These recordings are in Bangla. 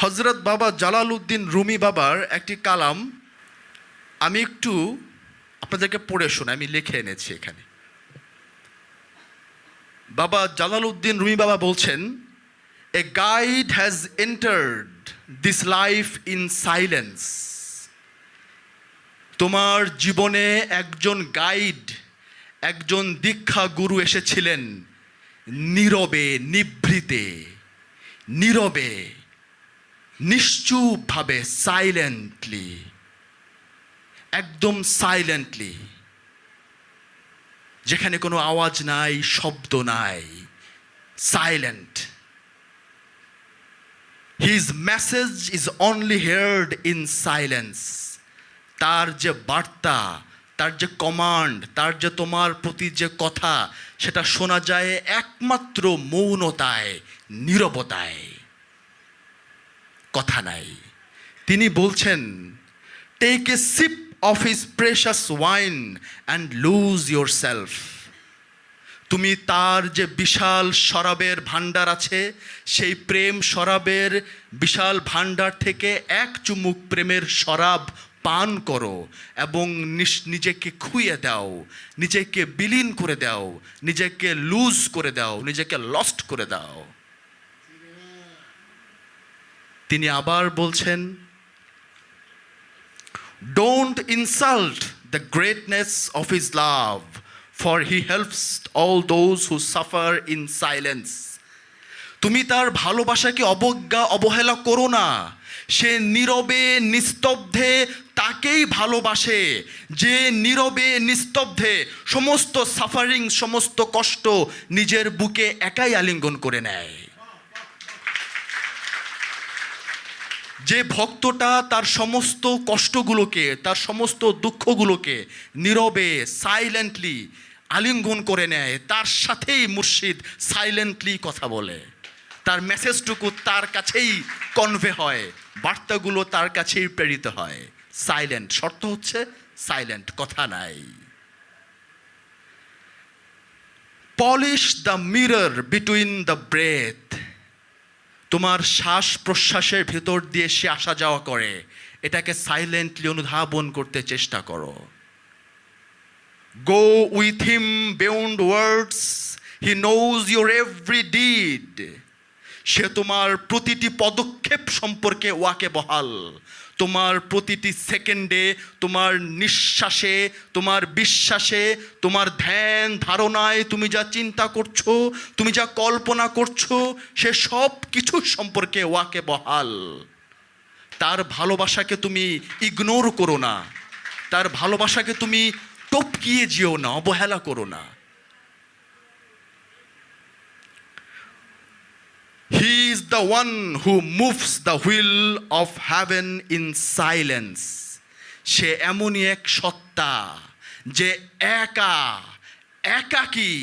হজরত বাবা জালালউদ্দিন রুমি বাবার একটি কালাম আমি একটু আপনাদেরকে পড়ে শোনাই। আমি লিখে এনেছি এখানে। বাবা জালালউদ্দিন রুমি বাবা বলছেন, a guide has entered this life in silence. তোমার জীবনে একজন গাইড, একজন দীক্ষা গুরু এসেছিলেন নীরবে, নিভৃতে, নীরবে, নিশ্চুপভাবে, সাইলেন্টলি, একদম সাইলেন্টলি, যেখানে কোনো আওয়াজ নাই, শব্দ নাই, silent. His message is only heard in silence. তার যে বার্তা, তার যে কমান্ড, তার যে তোমার প্রতি যে কথা, সেটা শোনা যায় একমাত্র মৌনতায়, নীরবতায়, কথা নাই। তিনি বলছেন, take a sip of his precious wine and lose yourself. তুমি তার যে বিশাল শরাবের ভাণ্ডার আছে, সেই প্রেম শরাবের বিশাল ভাণ্ডার থেকে এক চুমুক প্রেমের শরাব পান করো এবং নিজেকে খুইয়ে দাও, নিজেকে বিলীন করে দাও, নিজেকে লুজ করে দাও, নিজেকে লস্ট করে দাও। তিনি আবার বলছেন, don't insult the greatness of his love, for he helps all those who suffer in silence. তুমি তার ভালোবাসাকে অবহেলা করো না। সে নীরবে নিস্তব্ধে তাকেই ভালোবাসে যে নীরবে নিস্তব্ধে সমস্ত সাফারিং, সমস্ত কষ্ট নিজের বুকে একাই আলিঙ্গন করে নেয়। যে ভক্তটা তার সমস্ত কষ্টগুলোকে, তার সমস্ত দুঃখগুলোকে নীরবে, সাইলেন্টলি আলিঙ্গন করে নেয়, তার সাথেই মুর্শিদ সাইলেন্টলি কথা বলে। তার মেসেজটুকু তার কাছেই কনভে হয়, বার্তাগুলো তার কাছেই প্রেরিত হয়। সাইলেন্ট, শর্ত হচ্ছে সাইলেন্ট, কথা নাই। Polish the mirror between the breath. তোমার শ্বাস প্রশ্বাসের ভেতর দিয়ে সে আসা যাওয়া করে, এটাকে সাইলেন্টলি অনুধাবন করতে চেষ্টা করো। Go with him beyond words, he knows your every deed. সে তোমার প্রতিটি পদক্ষেপ সম্পর্কে ওয়াকিবহাল। তোমার প্রতিটি সেকেন্ডে, তোমার নিঃশ্বাসে, তোমার বিশ্বাসে, তোমার ধ্যান ধারণায় তুমি যা চিন্তা করছো, তুমি যা কল্পনা করছো, সে সব কিছু সম্পর্কে ওয়াকিবহাল। তার ভালোবাসাকে তুমি ইগনোর করো না, তার ভালোবাসাকে তুমি টপকিয়ে যেও না, অবহেলা করো না। He is the one who moves the wheel of heaven in silence. সে এমনই এক সত্তা যে একাকী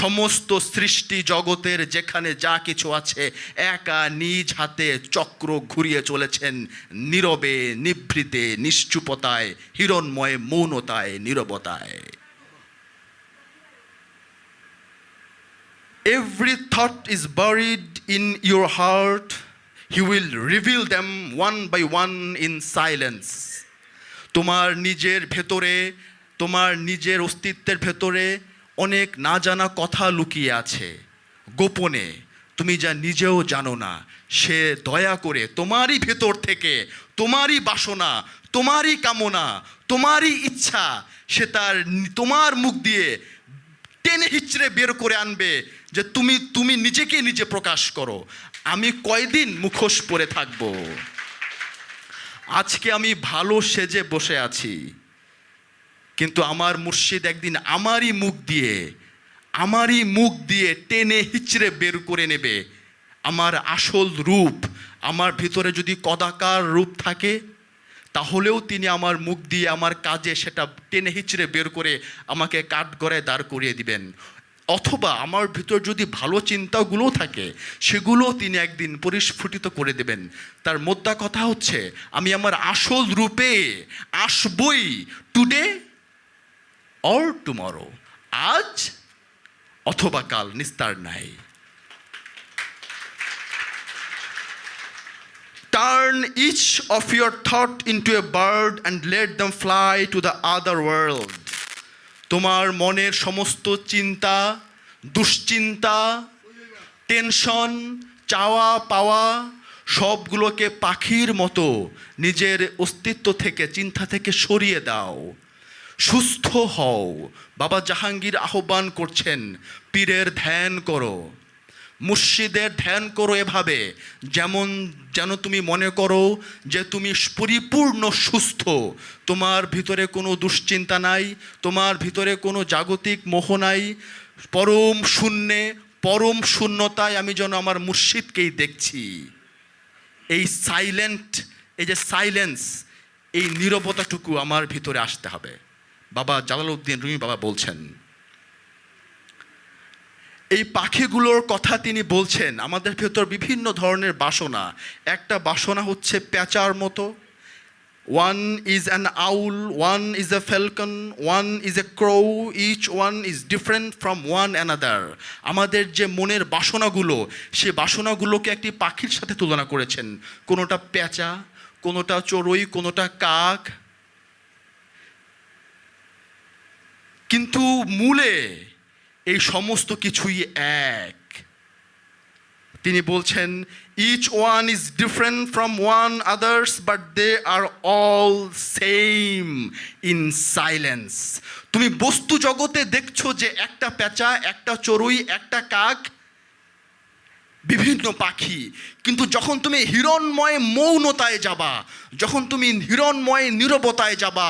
সমস্ত সৃষ্টি জগতের যেখানে যা কিছু আছে একা নিজ হাতে চক্র ঘুরিয়ে চলেছেন, নীরবে, নিভৃতে, নিশ্চুপতায়, হিরণ্ময় মৌনতায়, নীরবতায়। Every thought is buried in your heart. He will reveal them one by one in silence. তোমার নিজের ভেতরে, তোমার নিজের অস্তিত্বের ভেতরে অনেক না জানা কথা লুকিয়ে আছে, গোপনে, তুমি যা নিজেও জানো না। সে দয়া করে তোমারই ভেতর থেকে, তোমারই বাসনা, তোমারই কামনা, তোমারই ইচ্ছা, সে তোমার মুখ দিয়ে টেনে হিচড়ে বের করে আনবে যে তুমি নিজেকে নিজে প্রকাশ করো। আমি কয়দিন মুখোশ পরে থাকব? আজকে আমি ভালো সেজে বসে আছি, কিন্তু আমার মুর্শিদ একদিন আমারই মুখ দিয়ে টেনে হিচড়ে বের করে নেবে আমার আসল রূপ। আমার ভিতরে যদি কদাকার রূপ থাকে, তাহলেও তিনি আমার মুখ দিয়ে, আমার কাজে সেটা টেনে হিচড়ে বের করে আমাকে কাঠগড়ায় দাঁড় করিয়ে দিবেন। অথবা আমার ভিতর যদি ভালো চিন্তাগুলোও থাকে, সেগুলোও তিনি একদিন পরিস্ফুটিত করে দেবেন। তার মোদ্দা কথা হচ্ছে, আমি আমার আসল রূপে আসবই, টুডে অর টুমরো, আজ অথবা কাল, নিস্তার নাই। Turn each of your thought into a bird and let them fly to the other world. তোমার মনের সমস্ত চিন্তা, দুশ্চিন্তা, টেনশন, চাওয়া পাওয়া সবগুলোকে পাখির মতো নিজের অস্তিত্ব থেকে, চিন্তা থেকে সরিয়ে দাও। সুস্থ হও। বাবা জাহাঙ্গীর আহ্বান করছেন, পীরের ধ্যান করো, মুর্শিদের ধ্যান করো এভাবে যেন তুমি মনে করো যে তুমি পরিপূর্ণ সুস্থ। তোমার ভিতরে কোনো দুশ্চিন্তা নাই, তোমার ভিতরে কোনো জাগতিক মোহ নাই। পরম শূন্যে, পরম শূন্যতায় আমি যেন আমার মুর্শিদকেই দেখছি। এই সাইলেন্স, এই নীরবতাটুকু আমার ভিতরে আসতে হবে। বাবা জালালউদ্দিন রুমি বাবা বলছেন, এই পাখিগুলোর কথা তিনি বলছেন। আমাদের ভেতর বিভিন্ন ধরনের বাসনা। একটা বাসনা হচ্ছে পেঁচার মতো, one is an owl, one is a falcon, one is a crow, each one is different from one another. আমাদের যে মনের বাসনাগুলো, সে বাসনাগুলোকে একটি পাখির সাথে তুলনা করেছেন। কোনোটা পেঁচা, কোনোটা চড়ুই, কোনোটা কাক, কিন্তু মূলে এই সমস্ত কিছুই এক। তিনি বলছেন, each one is different from one others but they are all same in silence. তুমি বস্তু জগতে দেখছো যে একটা পেঁচা, একটা চড়ুই, একটা কাক, বিভিন্ন পাখি, কিন্তু যখন তুমি হিরণময় মৌনতায় যাবা, যখন তুমি হিরণময় নীরবতায় যাবা,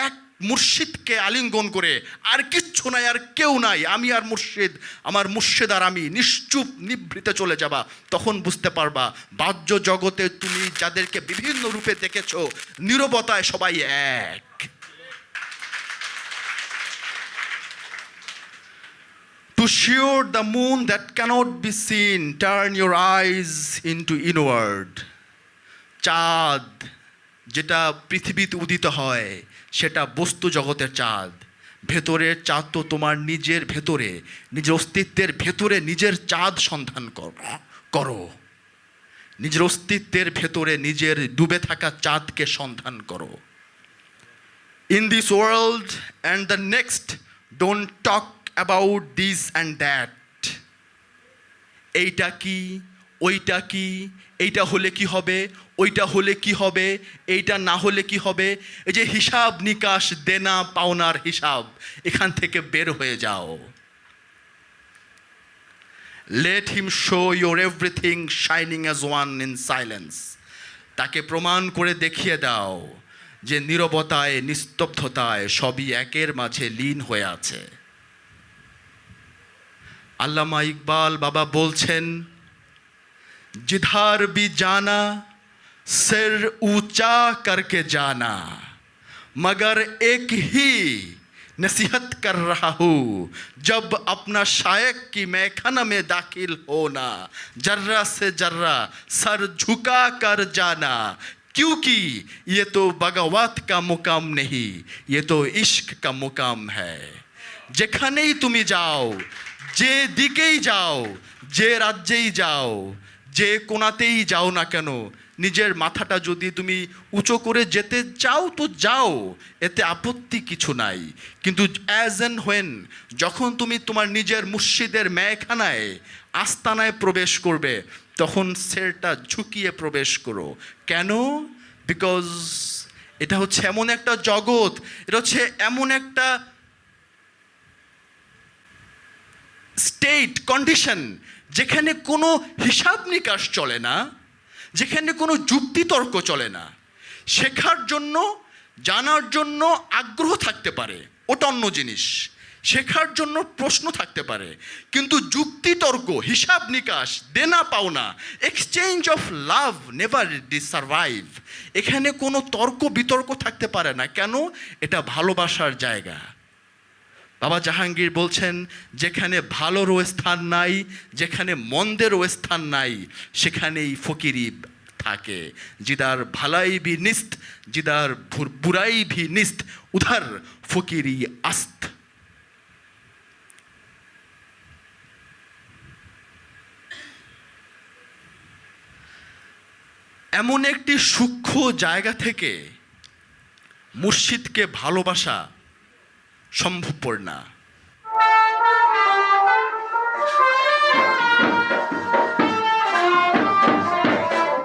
এক মুর্শিদকে আলিঙ্গন করে, আর কিচ্ছু নাই, আর কেউ নাই, আমি আর মুর্শিদ, আমার মুর্শিদ আর আমি, নিশ্চুপ নিভৃতে চলে যাবা, তখন বুঝতে পারবা বাহ্য জগতে তুমি যাদেরকে বিভিন্ন রূপে দেখেছো, নীরবতায় সবাই এক। To shear the moon that cannot be seen, turn your eyes into inward. চাঁদ যেটা পৃথিবীতে উদিত হয়, সেটা বস্তু জগতের চাঁদ। ভেতরের চাঁদ তো তোমার নিজের ভেতরে, নিজের অস্তিত্বের ভেতরে নিজের চাঁদ সন্ধান করো। নিজের অস্তিত্বের ভেতরে নিজের ডুবে থাকা চাঁদকে সন্ধান করো। In this world and the next, don't talk about this and that. এইটা কি, ওইটা কি, এইটা হলে কি হবে, ওইটা হলে কি হবে, এইটা না হলে কি হবে, এই যে হিসাব নিকাশ, দেনা পাওনার হিসাব, এখান থেকে বের হয়ে যাও। Let him show your everything shining as one in silence. তাকে প্রমাণ করে দেখিয়ে দাও যে নীরবতায়, নিস্তব্ধতায় সবই একের মাঝে লীন হয়ে আছে। আল্লামা ইকবাল বাবা বলছেন, जिधर भी जाना सिर ऊंचा करके जाना, मगर एक ही नसीहत कर रहा हूँ, जब अपना शायक की मैखाना में दाखिल होना, जर्रा से जर्रा सर झुका कर जाना, क्योंकि ये तो बगावत का मुकाम नहीं, ये तो इश्क का मुकाम है। যেখানেই তুমি যাও, যে দিকেই যাও, যে রাজ্যেই যাও, যে কোনাতেই যাও না কেন, নিজের মাথাটা যদি তুমি উঁচু করে যেতে চাও তো যাও, এতে আপত্তি কিছু নাই। কিন্তু অ্যাজ অ্যান্ড হোয়েন, যখন তুমি তোমার নিজের মুর্শিদের মেয়খানায়, আস্তানায় প্রবেশ করবে, তখন সেরটা ঝুঁকিয়ে প্রবেশ করো। কেন? বিকজ এটা হচ্ছে এমন একটা জগৎ, এটা হচ্ছে এমন একটা স্টেট, কন্ডিশন, যেখানে কোনো হিসাব নিকাশ চলে না, যেখানে কোনো যুক্তিতর্ক চলে না। শেখার জন্য, জানার জন্য আগ্রহ থাকতে পারে, ওটা অন্য জিনিস, শেখার জন্য প্রশ্ন থাকতে পারে, কিন্তু যুক্তিতর্ক, হিসাব নিকাশ, দেনা পাওনা, exchange of love never survive. এখানে কোনো তর্ক বিতর্ক থাকতে পারে না। কেন? এটা ভালোবাসার জায়গা। বাবা জাহাঙ্গীর বলছেন, যেখানে ভালোরও স্থান নাই, যেখানে মন্দেরও স্থান নাই, সেখানেই ফকিরি থাকে। জিদার ভালাই ভি নিস্ত, জিদার বুরাই ভি নিস্ত, উধার ফকিরি আস্ত। এমন একটি সূক্ষ্ম জায়গা থেকে মুর্শিদকে ভালোবাসা সম্ভবপর না।